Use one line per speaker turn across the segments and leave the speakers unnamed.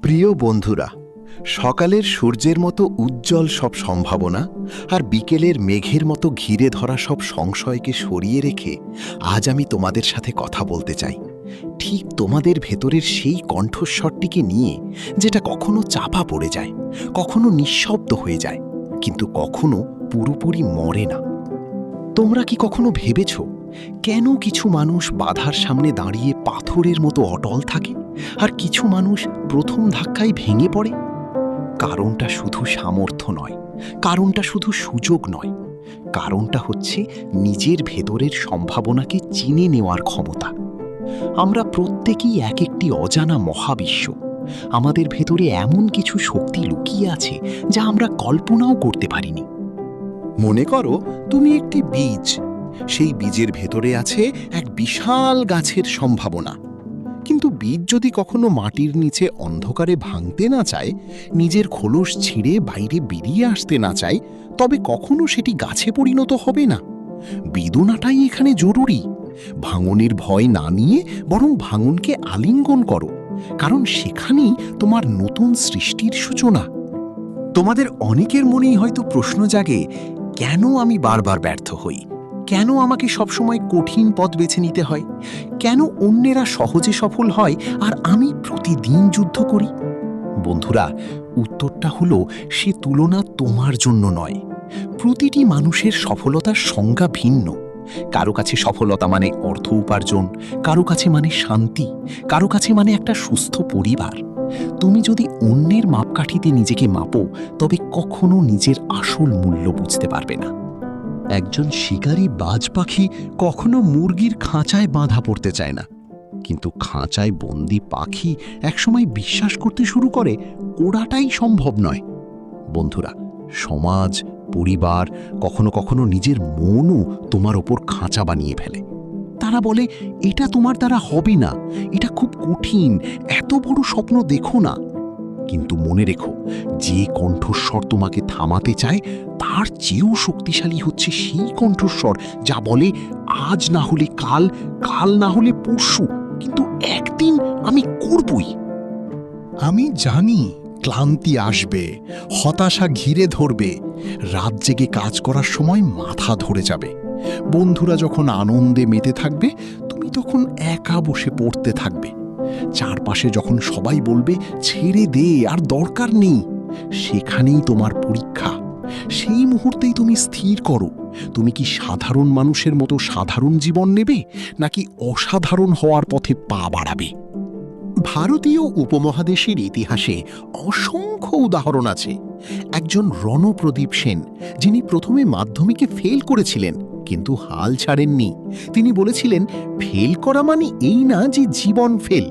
প্রিয় বন্ধুরা, সকালের সূর্যের মতো উজ্জ্বল সব সম্ভাবনা আর বিকেলের মেঘের মতো ঘিরে ধরা সব সংশয়কে সরিয়ে রেখে আজ আমি তোমাদের সাথে কথা বলতে চাই ঠিক তোমাদের ভেতরের সেই কণ্ঠস্বরটিকে নিয়ে, যেটা কখনো চাপা পড়ে যায়, কখনো নিঃশব্দ হয়ে যায়, কিন্তু কখনো পুরোপুরি মরে না। তোমরা কি কখনো ভেবেছ কেন কিছু মানুষ বাধার সামনে দাঁড়িয়ে পাথরের মতো অটল থাকে আর কিছু মানুষ প্রথম ধাক্কায় ভেঙে পড়ে? কারণটা শুধু সামর্থ্য নয়, কারণটা শুধু সুযোগ নয়, কারণটা হচ্ছে নিজের ভেতরের সম্ভাবনাকে চিনে নেওয়ার ক্ষমতা। আমরা প্রত্যেকেই এক একটি অজানা মহাবিশ্ব। আমাদের ভেতরে এমন কিছু শক্তি লুকিয়ে আছে যা আমরা কল্পনাও করতে পারিনি। মনে করো তুমি একটি বীজ, সেই বীজের ভেতরে আছে এক বিশাল গাছের সম্ভাবনা। কিন্তু বীজ যদি কখনো মাটির নিচে অন্ধকারে ভাঙতে না চায়, নিজের খোলস ছিঁড়ে বাইরে বেরিয়ে আসতে না চায়, তবে কখনো সেটি গাছে পরিণত হবে না। বেদনাটাই এখানে জরুরি। ভাঙনের ভয় না নিয়ে বরং ভাঙনকে আলিঙ্গন করো, কারণ সেখানেই তোমার নতুন সৃষ্টির সূচনা। তোমাদের অনেকের মনেই হয়তো প্রশ্ন জাগে, কেন আমি বারবার ব্যর্থ হই? কেন আমাকে সবসময় কঠিন পথ বেছে নিতে হয়? কেন অন্যেরা সহজে সফল হয় আর আমি প্রতিদিন যুদ্ধ করি? বন্ধুরা, উত্তরটা হলো, সে তুলনা তোমার জন্য নয়। প্রতিটি মানুষের সফলতার সংজ্ঞা ভিন্ন। কারো কাছে সফলতা মানে অর্থ উপার্জন, কারো কাছে মানে শান্তি, কারো কাছে মানে একটা সুস্থ পরিবার। তুমি যদি অন্যের মাপকাঠিতে নিজেকে মাপো, তবে কখনো নিজের আসল মূল্য বুঝতে পারবে না।
একজন শিকারী বাজ পাখি কখনো মুরগির খাঁচায় বাঁধা পড়তে চায় না, কিন্তু খাঁচায় বন্দি পাখি একসময় বিশ্বাস করতে শুরু করে ওড়াটাই সম্ভব নয়। বন্ধুরা, সমাজ, পরিবার, কখনো কখনো নিজের মনও তোমার ওপর খাঁচা বানিয়ে ফেলে। তারা বলে, এটা তোমার দ্বারা হবে না, এটা খুব কঠিন, এত বড় স্বপ্ন দেখো না। কিন্তু মনে রেখো, যে কণ্ঠস্বর তোমাকে থামাতে চায় তার চেয়েও শক্তিশালী হচ্ছে সেই কণ্ঠস্বর যা বলে, আজ না হলে কাল, কাল না হলে পরশু, কিন্তু একদিন আমি করবই।
আমি জানি ক্লান্তি আসবে, হতাশা ঘিরে ধরবে, রাত জেগে কাজ করার সময় মাথা ধরে যাবে। বন্ধুরা যখন আনন্দে মেতে থাকবে, তুমি তখন একা বসে পড়তে থাকবে। চারপাশে যখন সবাই বলবে ছেড়ে দে, আর দরকার নেই, সেখানেই তোমার পরীক্ষা। সেই মুহূর্তেই তুমি স্থির করো, তুমি কি সাধারণ মানুষের মতো সাধারণ জীবন নেবে, নাকি অসাধারণ হওয়ার পথে পা বাড়াবে? ভারতীয় উপমহাদেশের ইতিহাসে অসংখ্য উদাহরণ আছে। একজন রণপ্রদীপ সেন, যিনি প্রথমে মাধ্যমিকে ফেল করেছিলেন কিন্তু হাল ছাড়েননি। তিনি বলেছিলেন, ফেল করা মানে এই না যে জীবন ফেল।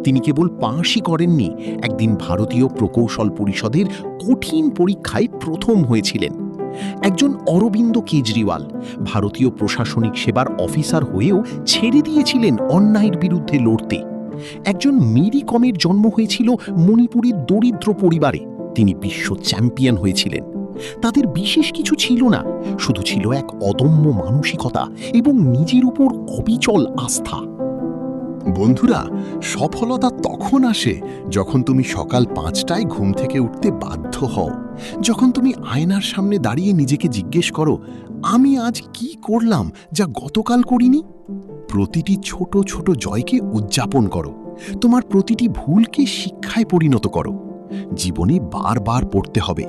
তিনি কেবল পাশই করেননি, একদিন ভারতীয় প্রকৌশল পরিষদের কঠিন পরীক্ষায় প্রথম হয়েছিলেন। একজন অরবিন্দ কেজরিওয়াল, ভারতীয় প্রশাসনিক সেবার অফিসার হয়েও ছেড়ে দিয়েছিলেন অন্যায়ের বিরুদ্ধে লড়তে। একজন মেরি কমের জন্ম হয়েছিল মণিপুরের দরিদ্র পরিবারে, তিনি বিশ্ব চ্যাম্পিয়ন হয়েছিলেন। তাদের বিশেষ কিছু ছিল না, শুধু ছিল এক অদম্য মানসিকতা এবং নিজের উপর অবিচল আস্থা। বন্ধুরা, সফলতা তখন আসে যখন তুমি সকাল 5টায় ঘুম থেকে উঠতে বাধ্য হও, যখন তুমি আয়নার সামনে দাঁড়িয়ে নিজেকে জিজ্ঞেস করো, আমি আজ কি করলাম যা গতকাল করিনি? প্রতিটি ছোট ছোট জয়কে উদযাপন করো, তোমার প্রতিটি ভুলকে শিক্ষায় পরিণত করো। জীবনে বারবার পড়তে হবে,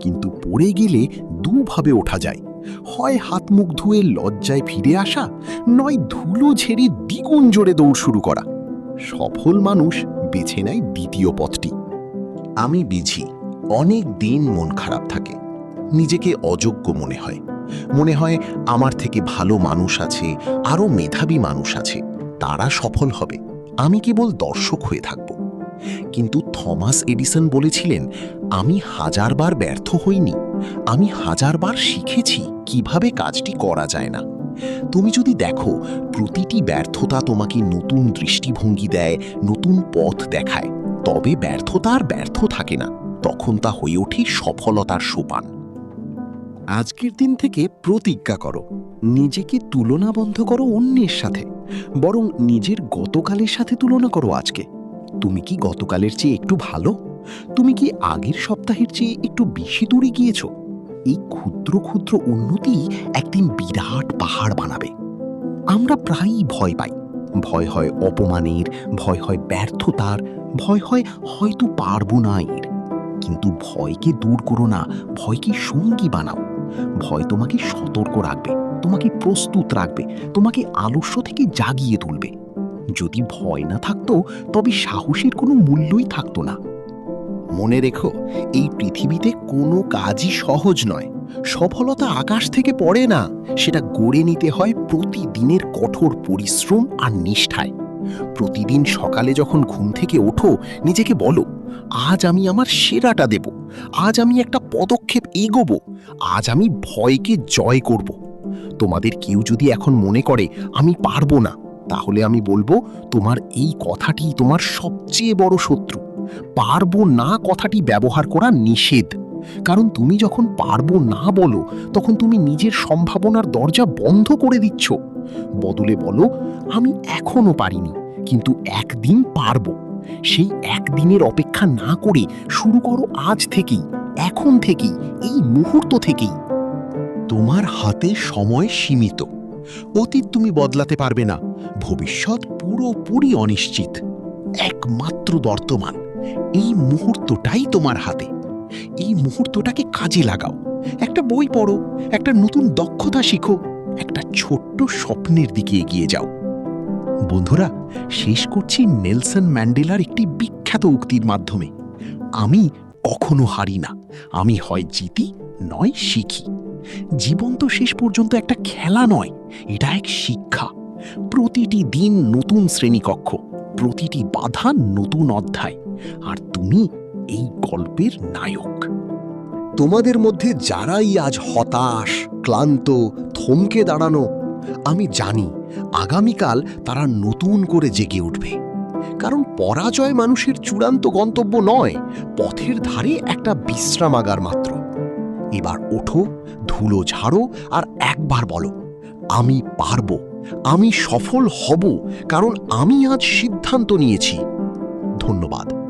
কিন্তু পড়ে গেলে দুভাবে ওঠা যায়, হয় হাত মুখ ধুয়ে লজ্জায় ফিরে আসা, নয় ধুলো ঝেড়ে দ্বিগুণ জোরে দৌড় শুরু করা। সফল মানুষ বেছে নেয় দ্বিতীয় পথটি। আমি বুঝি, অনেক দিন মন খারাপ থাকে, নিজেকে অযোগ্য মনে হয়, মনে হয় আমার থেকে ভালো মানুষ আছে, আরও মেধাবী মানুষ আছে, তারা সফল হবে, আমি কেবল দর্শক হয়ে থাকব। কিন্তু থমাস এডিসন বলেছিলেন, আমি 1000 বার ব্যর্থ হইনি, আমি 1000 বার শিখেছি কিভাবে কাজটি করা যায় না। তুমি যদি দেখো, প্রতিটি ব্যর্থতা তোমাকে নতুন দৃষ্টিভঙ্গি দেয়, নতুন পথ দেখায়, তবে ব্যর্থতা আর ব্যর্থ থাকে না, তখন তা হয়ে ওঠে সফলতার সোপান। আজকের দিন থেকে প্রতিজ্ঞা করো, নিজেকে তুলনা বন্ধ করো অন্যের সাথে, বরং নিজের গতকালের সাথে তুলনা করো আজকে।
তুমি কি গতকালের চেয়ে একটু ভালো? তুমি কি আগের সপ্তাহের চেয়ে একটু বেশি দূরে গিয়েছো? এই ক্ষুদ্র ক্ষুদ্র উন্নতি একদিন বিরাট পাহাড় বানাবে। আমরা প্রায়ই ভয় পাই। ভয় হয় অপমানের, ভয় হয় ব্যর্থতার, ভয় হয় হয়তো পারবো না এর। কিন্তু ভয়কে দূর করো না, ভয়কে সঙ্গী বানাও। ভয় তোমাকে সতর্ক রাখবে, তোমাকে প্রস্তুত রাখবে, তোমাকে আলস্য থেকে জাগিয়ে তুলবে। যদি ভয় না থাকতো তবে সাহসের কোনো মূল্যই থাকতো না। মনে রেখো, এই পৃথিবীতে কোনো কাজই সহজ নয়। সফলতা আকাশ থেকে পড়ে না, সেটা গড়ে নিতে হয় প্রতিদিনের কঠোর পরিশ্রম আর নিষ্ঠায়। প্রতিদিন সকালে যখন ঘুম থেকে ওঠো, নিজেকে বলো, আজ আমি আমার সেরাটা দেব, আজ আমি একটা পদক্ষেপ এগোবো, আজ আমি ভয়কে জয় করব। তোমাদের কেউ যদি এখন মনে করে আমি পারবো না, তাহলে আমি বলবো, তোমার এই কথাটি তোমার সবচেয়ে বড় শত্রু। পারবো না কথাটি ব্যবহার করা নিষেধ। কারণ তুমি যখন পারবো না বলো, তখন তুমি নিজের সম্ভাবনার দরজা বন্ধ করে দিচ্ছ। বদলে বলো, আমি এখনো পারিনি, কিন্তু একদিন পারবো। সেই একদিনের অপেক্ষা না করে শুরু করো আজ থেকেই, এখন থেকেই, এই মুহূর্ত থেকেই। তোমার হাতে সময় সীমিত। অতীত তুমি বদলাতে পারবে না, ভবিষ্যৎ পুরোপুরি অনিশ্চিত। একমাত্র বর্তমান, এই মুহূর্তটাই তোমার হাতে। এই মুহূর্তটাকে কাজে লাগাও। একটা বই পড়ো, একটা নতুন দক্ষতা শিখো, একটা ছোট্ট স্বপ্নের দিকে এগিয়ে যাও। বন্ধুরা, শেষ করছি নেলসন ম্যান্ডেলার একটি বিখ্যাত উক্তির মাধ্যমে, আমি কখনো হারি না, আমি হয় জিতি নয় শিখি। জীবন তো শেষ পর্যন্ত একটা খেলা নয়, এটা এক শিক্ষা। প্রতিটি দিন নতুন শ্রেণীকক্ষ, প্রতিটি বাধা নতুন অধ্যায়, আর তুমি এই গল্পের নায়ক। তোমাদের মধ্যে যারাই আজ হতাশ, ক্লান্ত, থমকে দাঁড়ানো, আমি জানি আগামীকাল তারা নতুন করে জেগে উঠবে। কারণ পরাজয় মানুষের চূড়ান্ত গন্তব্য নয়, পথের ধারে একটা বিশ্রামাগার মাত্র। এবার ওঠো, ধুলো ঝাড়ো, আর একবার বলো, আমি পারবো, আমি সফল হব, কারণ আমি আজ সিদ্ধান্ত নিয়েছি। ধন্যবাদ।